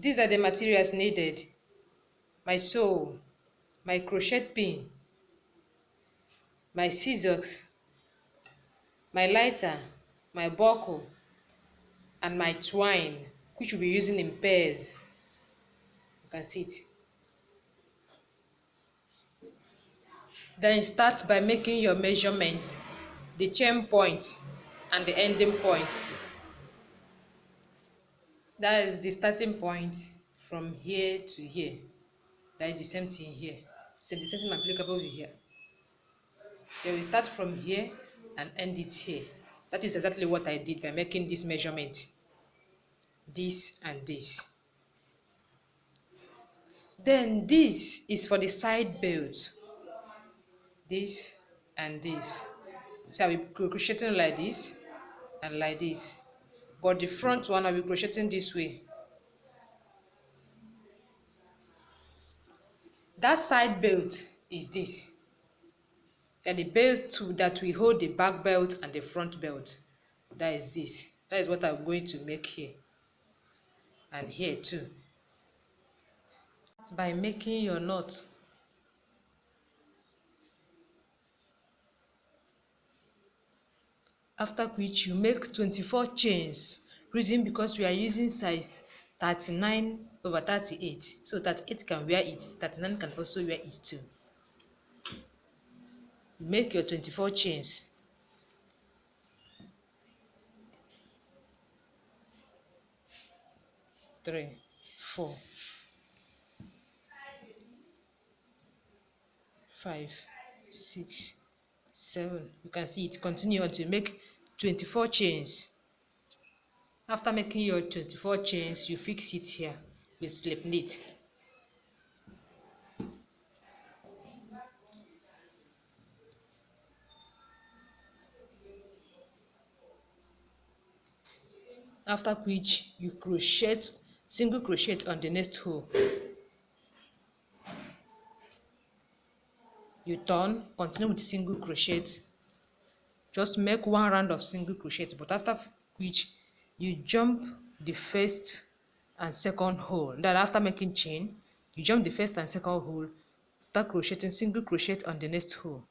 These are the materials needed: my sew, my crochet pin, my scissors, my lighter, my buckle, and my twine, which we'll be using in pairs. You can see it. Then start by making your measurement, the chain point and the ending point. That is the starting point from here to here. That is the same thing here. So the same thing applicable here. Then we start from here and end it here. That is exactly what I did by making this measurement. This and this. Then this is for the side belt. This and this. So I'll be crocheting like this and like this. But the front one I'll be crocheting this way. That side belt is this. Then the belt that we hold the back belt and the front belt. That is this. That is what I'm going to make here. And here too. By making your knot. After which you make 24 chains. Reason because we are using size 39/38. So 38 can wear it. 39 can also wear it too. You make your 24 chains. Three, 4, 5, 6, 7. You can see it. Continue until you make 24 chains. After making your 24 chains, you fix it here with slip knit. After which you crochet, single crochet on the next hole. You turn, continue with single crochet. Just make one round of single crochet, but after which you jump the first and second hole. Then after making chain, you jump the first and second hole, start crocheting single crochet on the next hole.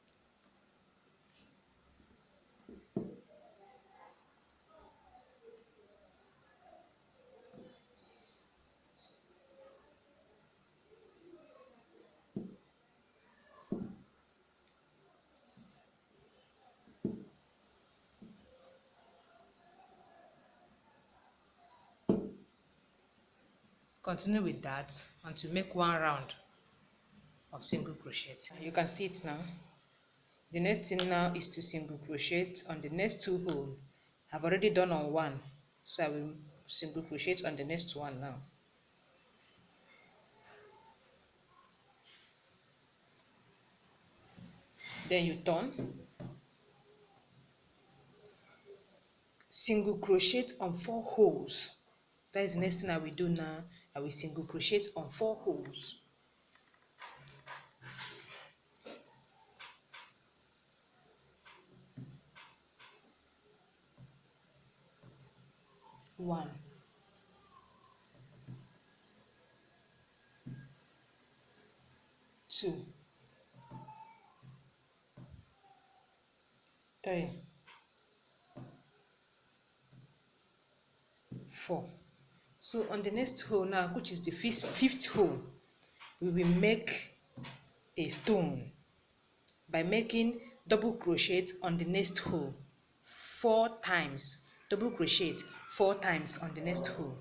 Continue with that until you make one round of single crochet. You can see it now. The next thing now is to single crochet on the next two holes. I've already done on one, so I will single crochet on the next one now. Then you turn, single crochet on 4 holes. That is the next thing I will do now. I will single crochet on 4 holes. One, two, 3, 4. So on the next hole now, which is the fifth hole, we will make a stone by making double crochet on the next hole 4 times. Double crochet 4 times on the next hole.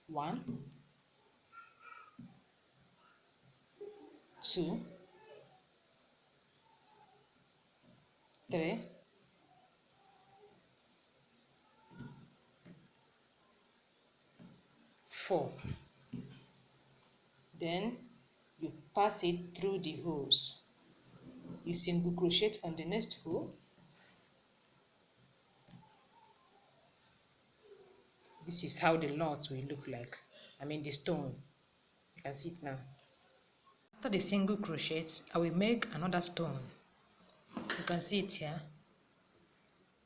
One, 2, 3, 4. Then you pass it through the holes. You single crochet on the next hole. This is how the knot will look like. I mean the stone. You can see it now. After the single crochet, I will make another stone. You can see it here.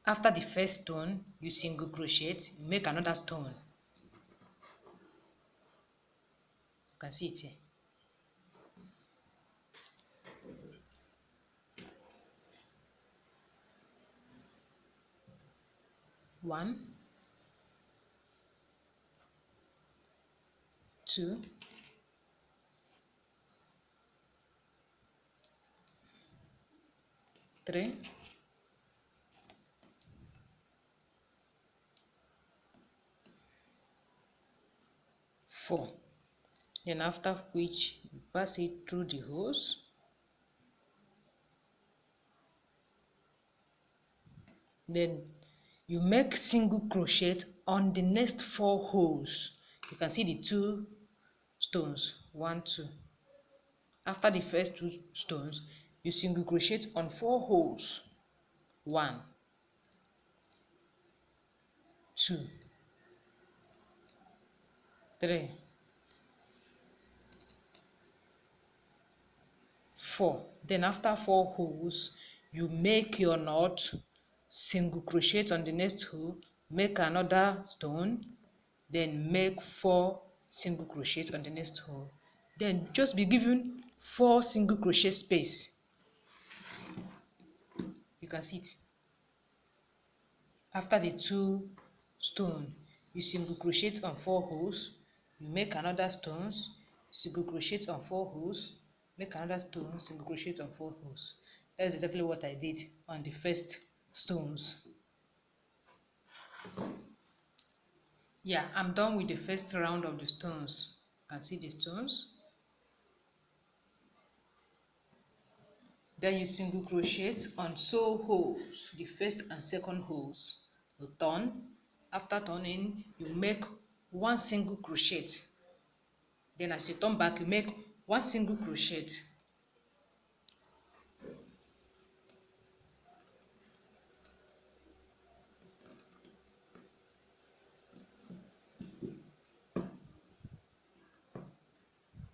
After the first stone, you single crochet, you make another stone. You can see it here. One, two, three, four. Then after which you pass it through the holes. Then you make single crochet on the next 4 holes. You can see the 2 stones, 1, 2. After the first 2 stones, you single crochet on 4 holes. 1, 2, 3, 4. Then after 4 holes, you make your knot, single crochet on the next hole, make another stone, then make 4 single crochet on the next hole. Then just be given 4 single crochet space. You can see it. After the 2 stone, you single crochet on 4 holes, you make another stones, single crochet on 4 holes, make another stone, single crochet on 4 holes. That's exactly what I did on the first stones. Yeah, I'm done with the first round of the stones. You can see the stones. Then you single crochet on sew holes, the first and second holes. You turn. After turning, you make 1 single crochet. Then as you turn back, you make 1 single crochet.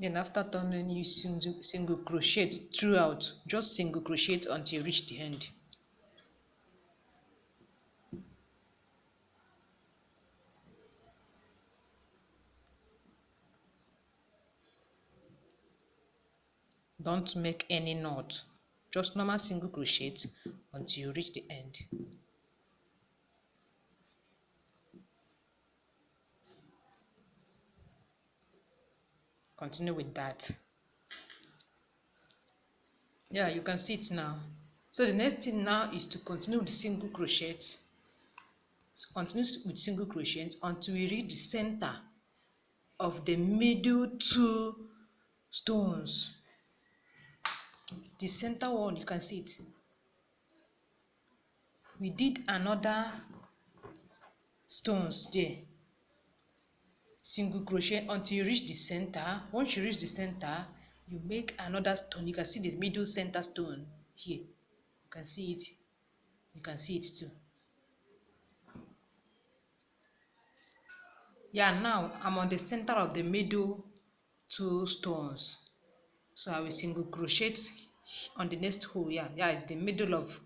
Then after turning, you single crochet throughout. Just single crochet until you reach the end. Don't make any knot. Just normal single crochet until you reach the end. Continue with that. Yeah, you can see it now. So the next thing now is to continue with single crochet. So continue with single crochet until we reach the center of the middle 2 stones. The center one, you can see it. We did another stones there. Single crochet until you reach the center. Once you reach the center, you make another stone. You can see the middle center stone here. You can see it. You can see it too. Yeah, now I'm on the center of the middle 2 stones. So I will single crochet on the next hole. Yeah, it's the middle of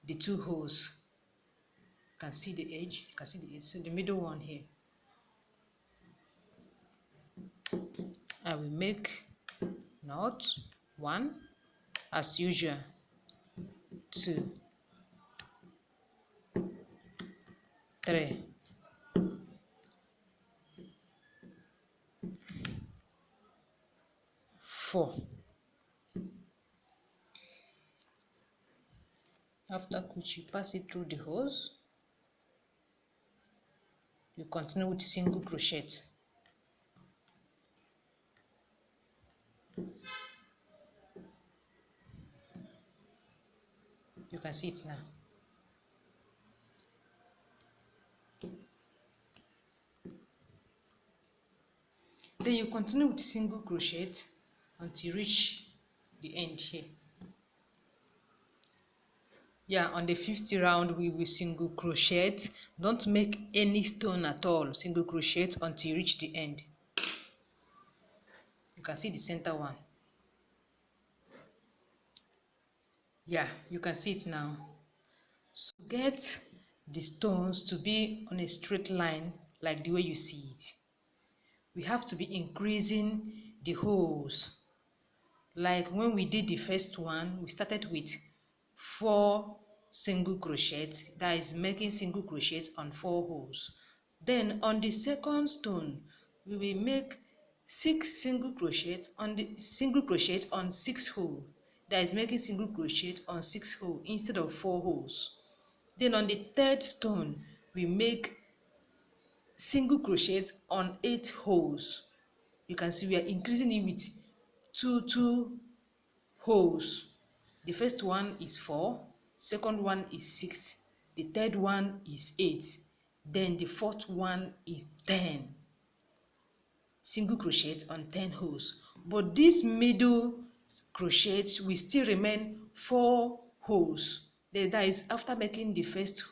the 2 holes. You can see the edge. You can see the edge. So the middle one here. I will make knot 1 as usual, 2, 3, 4. After which you pass it through the holes. You continue with single crochet. You can see it now. Then you continue with single crochet until you reach the end here. Yeah, on the 5th round we will single crochet. Don't make any stone at all. Single crochet until you reach the end. You can see the center one. Yeah, you can see it now. Get the stones to be on a straight line like the way you see it. We have to be increasing the holes. Like when we did the first one, we started with 4 single crochets, that is making single crochets on 4 holes. Then on the second stone, we will make 6 single crochets on 6 holes, that is making single crochet on 6 holes instead of 4 holes. Then on the third stone, we make single crochets on 8 holes. You can see we are increasing it with two holes. The first one is 4, second one is 6, the third one is 8, then the fourth one is 10. Single crochet on 10 holes. But this middle crochet will still remain 4 holes. That is after making the first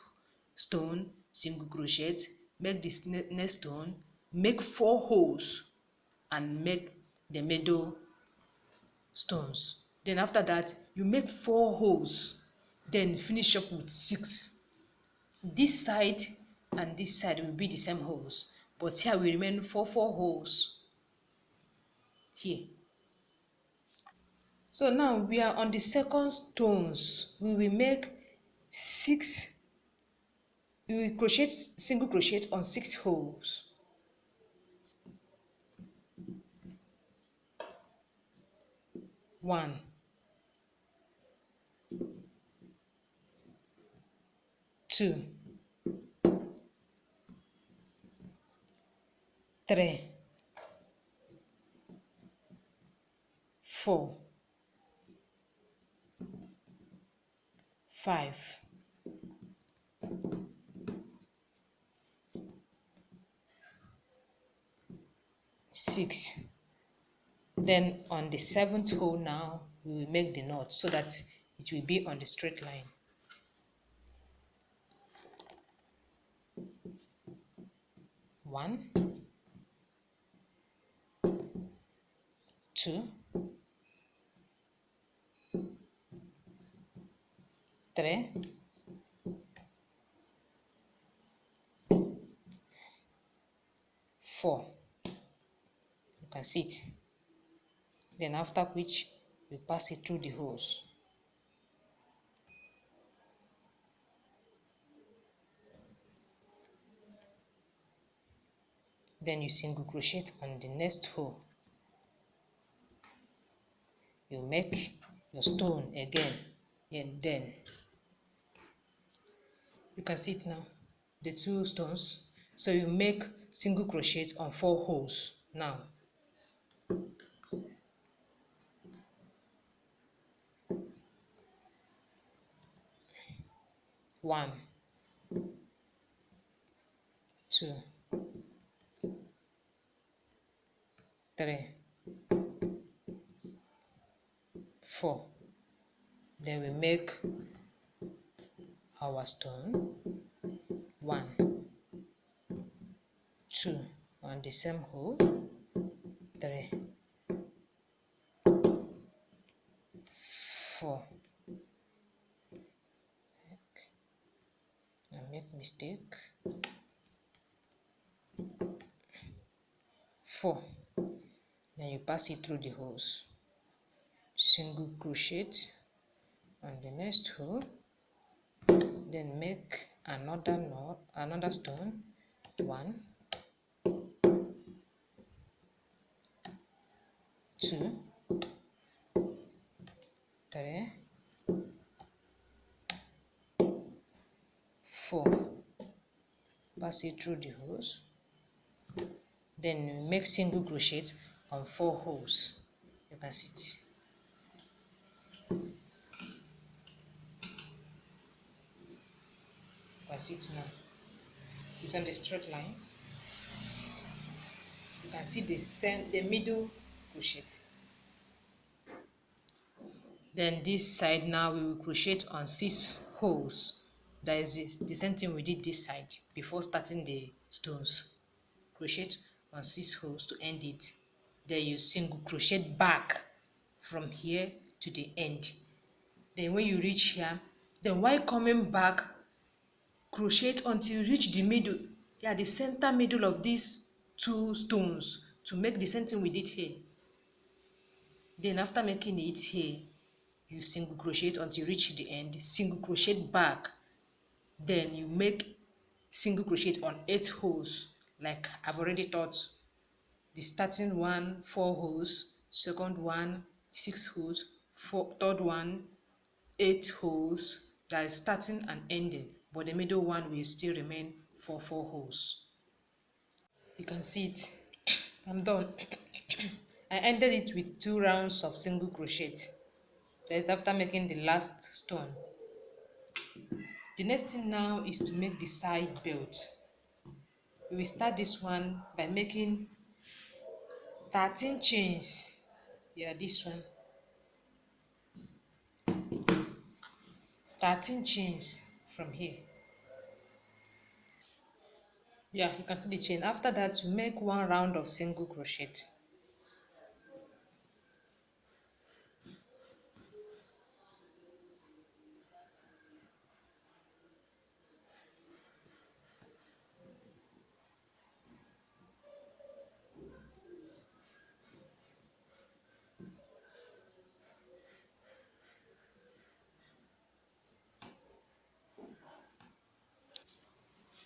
stone, single crochet, make this next stone, make 4 holes and make the middle stones. Then after that, you make 4 holes, then finish up with 6. This side and this side will be the same holes, but here will remain 4 holes here. So now we are on the second stones. We will make 6, we will crochet single crochet on 6 holes. 1, 2, 3, 4, 5, 6. Then on the 7th hole now, we will make the knot so that it will be on the straight line. 1, 2, 3, 4. You can see it. Then after which we pass it through the holes. Then you single crochet on the next hole. You make your stone again, and then you can see it now, the 2 stones. So you make single crochet on 4 holes now. 1, 2, 3, 4. Then we make our stone 1, 2 on the same hole, 3, 4. I make mistake. 4. Then you pass it through the holes. Single crochet on the next hole, then make another knot, another stone. 1, 2, 3, 4. Pass it through the holes. Then make single crochet on 4 holes. You can see it. You can see it now. It's on the straight line. You can see the middle crochet. Then this side now we will crochet on 6 holes. That is the same thing we did this side before starting the stones. Crochet on 6 holes to end it. Then you single crochet back from here to the end. Then when you reach here, then while coming back crochet until you reach the middle, yeah, the center middle of these two stones, to make the same thing we did here. Then after making it here, you single crochet until you reach the end, single crochet back, then you make single crochet on 8 holes like I've already taught. The starting one 4 holes, second one 6 holes, third one 8 holes, that is starting and ending, but the middle one will still remain for 4 holes. You can see it. I'm done. I ended it with 2 rounds of single crochet. That is after making the last stone. The next thing now is to make the side belt. We will start this one by making 13 chains. Yeah, this one. 13 chains from here. Yeah, you can see the chain. After that, you make 1 round of single crochet.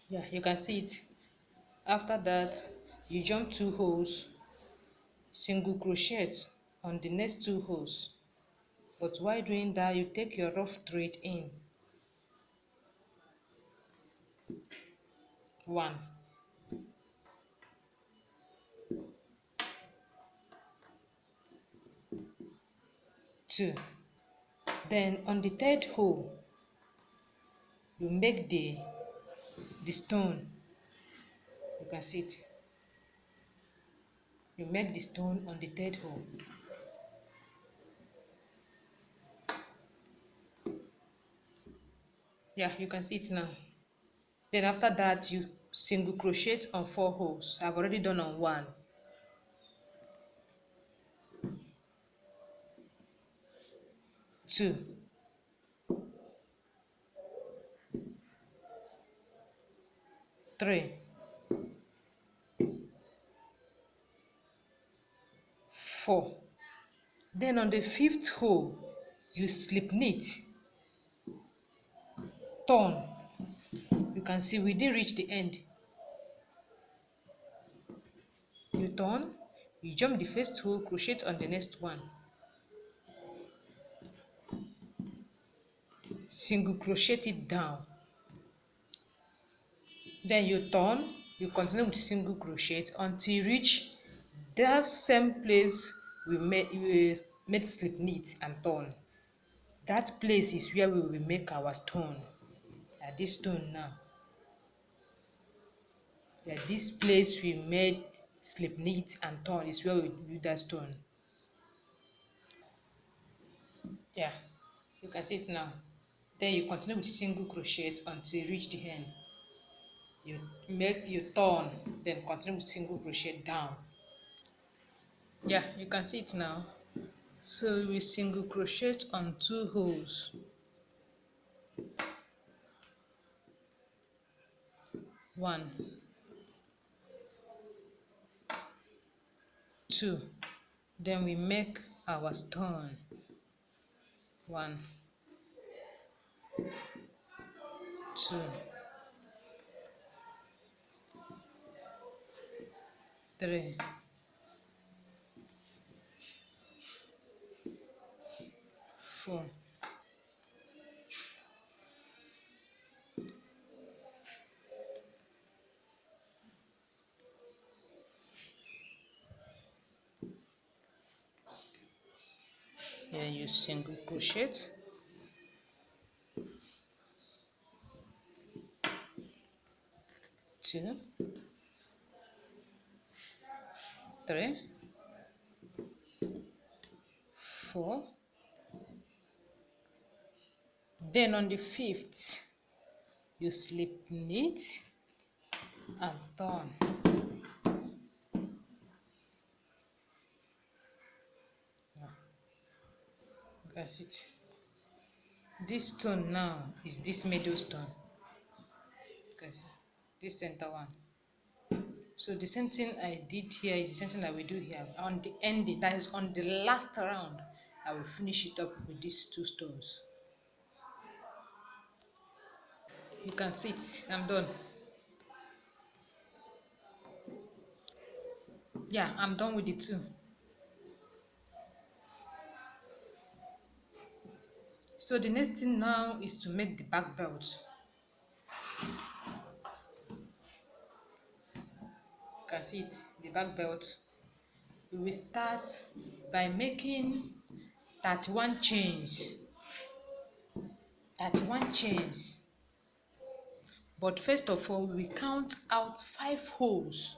Yeah, you can see it. After that, you jump 2 holes, single crochet on the next 2 holes. But while doing that, you take your rough thread in. 1, 2. Then on the 3rd hole, you make the stone. You can see it. You make the stone on the 3rd hole. Yeah, you can see it now. Then after that, you single crochet on 4 holes. I've already done on 1. 2. 3. 4. Then on the 5th hole, you slip knit, turn. You can see we didn't reach the end. You turn, you jump the first hole, crochet on the next one, single crochet it down. Then you turn, you continue with single crochet until you reach that same place we made slip knit and turn. That place is where we will make our stone. At this stone now, that this place we made slip knit and turn is where we do that stone. Yeah, you can see it now. Then you continue with single crochet until you reach the end. You turn, then continue with single crochet down. Yeah, you can see it now. So we single crochet on 2 holes. 1, 2. Then we make our stone. 1, 2, 3, 4. Here you single crochet. 2, 3, 4. Then on the 5th, you slip knit and turn. That's it. This stone now is this middle stone. Guys, this center one. So the same thing I did here is the same thing I will do here. On the ending, that is on the last round, I will finish it up with these two stones. You can see it. I'm done. Yeah, I'm done with the two. So the next thing now is to make the back belt. You can see it, the back belt. We will start by making 31 chains. 31 chains. But first of all, we count out 5 holes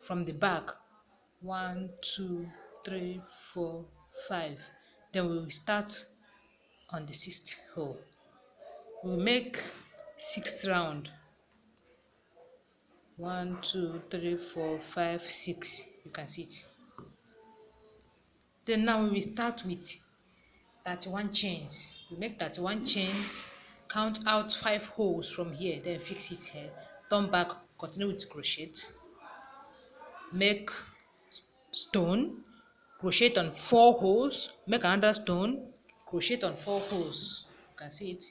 from the back. 1, 2, 3, 4, 5. Then we will start on the 6th hole. We will make 6 round. 1, 2, 3, 4, 5, 6. You can see it. Then now we will start with 31 chains. We make 31 chains, count out 5 holes from here, then fix it here. Turn back, continue with crochet. Make stone, crochet on 4 holes, make another stone, crochet on 4 holes. You can see it.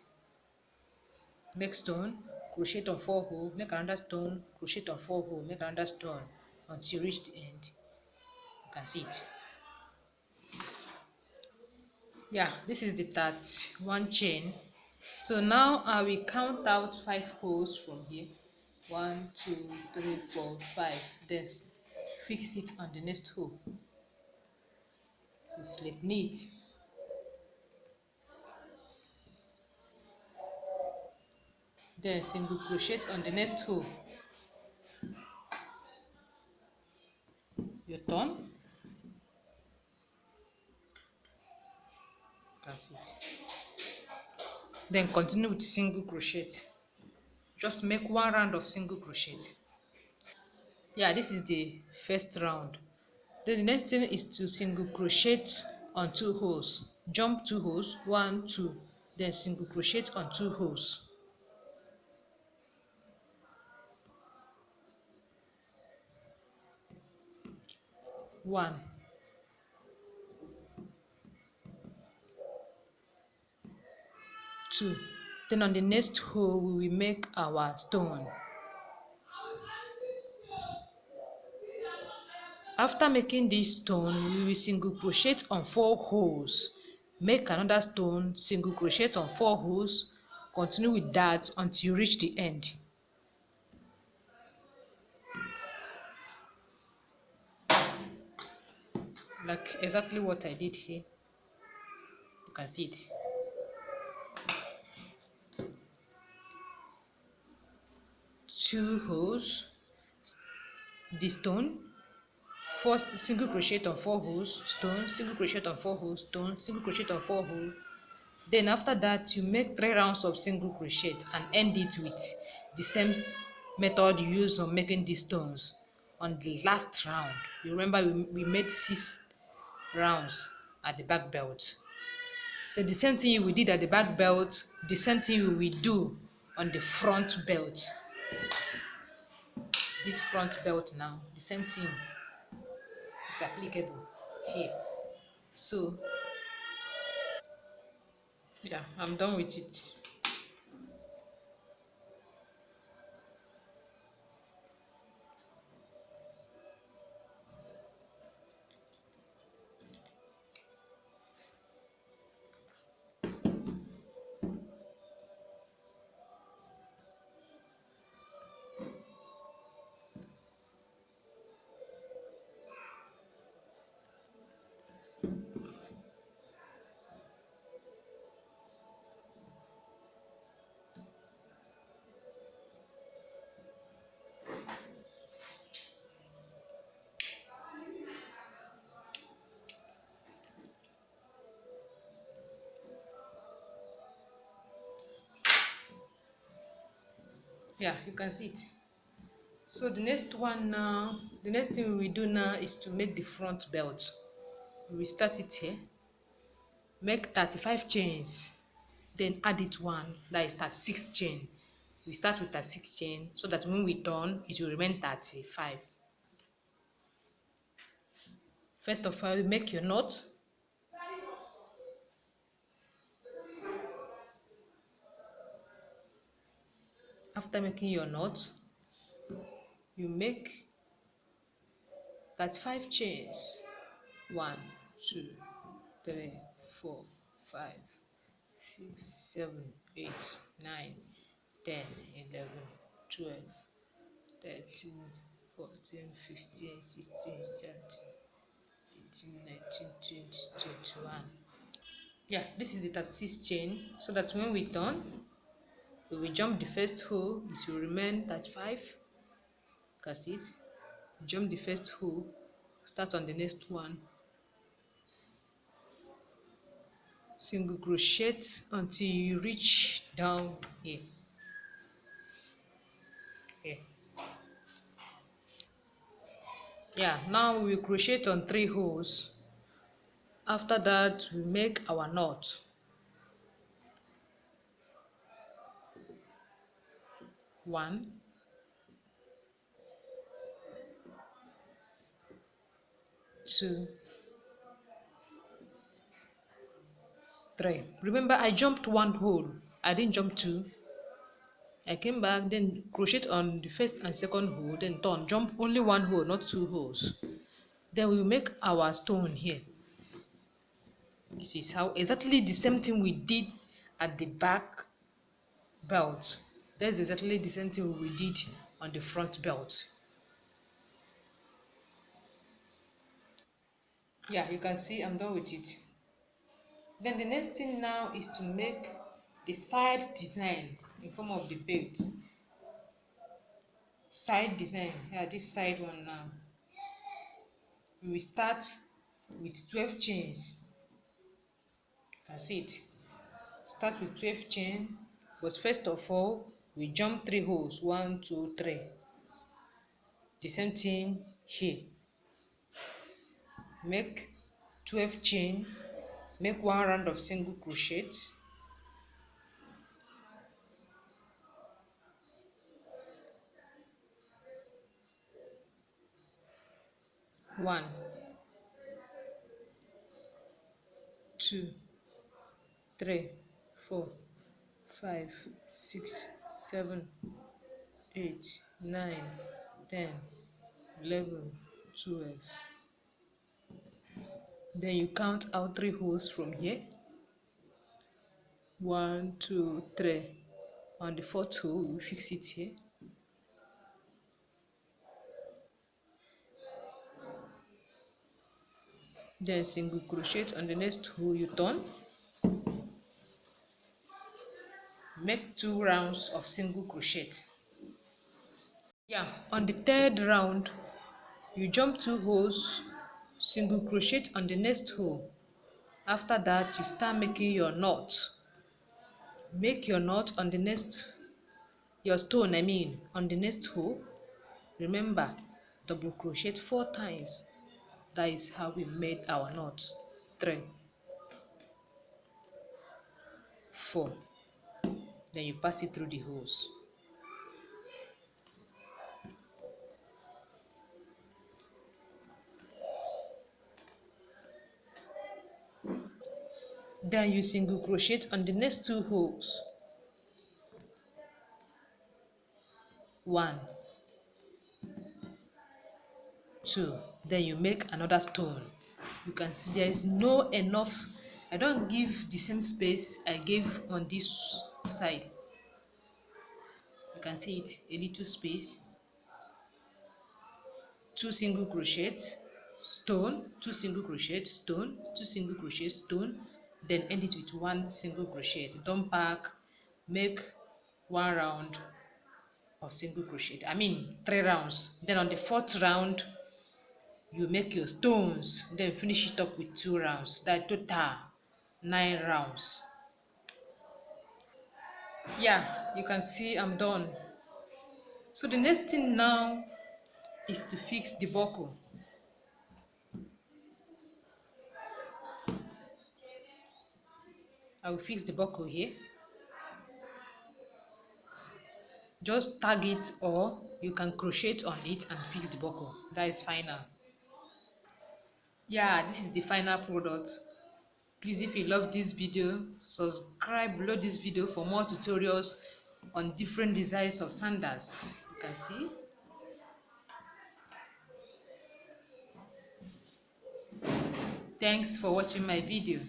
Make stone, crochet on 4 holes, make another stone, crochet on 4 holes, make another stone until you reach the end. You can see it. Yeah, this is the 31 chain. So now I will count out 5 holes from here. 1, 2, 3, 4, 5. Then fix it on the next hole. You slip neat. Then single crochet on the next hole. You turn. That's it. Then continue with single crochet. Just make 1 round of single crochet. Yeah, this is the first round. Then the next thing is to single crochet on 2 holes. Jump 2 holes, 1, 2. Then single crochet on 2 holes. 1, 2. Then on the next hole we will make our stone. After making this stone, we will single crochet on 4 holes. Make another stone, single crochet on 4 holes. Continue with that until you reach the end. Like exactly what I did here. You can see it. 2 holes, the stone, 4 single crochet on 4 holes, stone, single crochet on 4 holes, stone, single crochet on 4 holes. Then after that, you make 3 rounds of single crochet and end it with the same method you use on making these stones. On the last round, you remember we made 6 rounds at the back belt. So the same thing we did at the back belt, the same thing we will do on the front belt. This front belt now, the same thing is applicable here. So yeah, I'm done with it. Yeah, you can see it. So the next one now, the next thing we will do now is to make the front belt. We will start it here. Make 35 chains, then add it 1, that is 36 chain. we start with 36 chain so that when we turn it will remain 35. First of all, you make your knot. After making your knot, you make 35 chains. 1 2 3 4 5 6 7 8 9 10 11 12 13 14 15 16 17 18 19 20 21. Yeah, this is the 36 chain, so that when we turn, we will jump the first hole, it will remain 35. Cast it, jump the first hole, start on the next one, single crochet until you reach down here. Here. Yeah, now we crochet on 3 holes. After that, we make our knot. 1 2 3. Remember, I jumped 1 hole, I didn't jump 2. I came back, then crochet on the first and second hole, then turn, jump only 1 hole, not 2 holes. Then we make our stone here. This is how exactly the same thing we did at the back belt. That's exactly the same thing we did on the front belt. Yeah, you can see I'm done with it. Then the next thing now is to make the side design in form of the belt. Side design, yeah, this side one now. We will start with 12 chains. You can see it. Start with 12 chain, but first of all, we jump 3 holes. 1 2 3. The same thing here. Make 12 chain, make 1 round of single crochet, one, 2 3 4 5 6 7 8 9 10 11 12. Then you count out 3 holes from here. 1 2 3. On the 4th hole, we fix it here. Then single crochet on the next hole, you turn, make 2 rounds of single crochet. Yeah, on the 3rd round, you jump 2 holes, single crochet on the next hole. After that, you start making your knot. Make your knot on the next, your stone on the next hole. Remember, double crochet 4 times. That is how we made our knot. 3 4. Then you pass it through the holes. Then you single crochet on the next 2 holes. 1 2. Then you make another stone. You can see there is no enough. I don't give the same space I gave on this side. You can see it, a little space. 2 single crochet, stone, 2 single crochet, stone, 2 single crochet, stone, then end it with 1 single crochet. Don't pack, make 1 round of single crochet. 3 rounds. Then on the 4th round, you make your stones, then finish it up with 2 rounds. That total 9 rounds. Yeah, you can see I'm done. So the next thing now is to fix the buckle. I will fix the buckle here. Just tag it, or you can crochet on it and fix the buckle. That is final. Yeah, this is the final product. Please, if you love this video, subscribe below this video for more tutorials on different designs of sandals. You can see. Thanks for watching my video.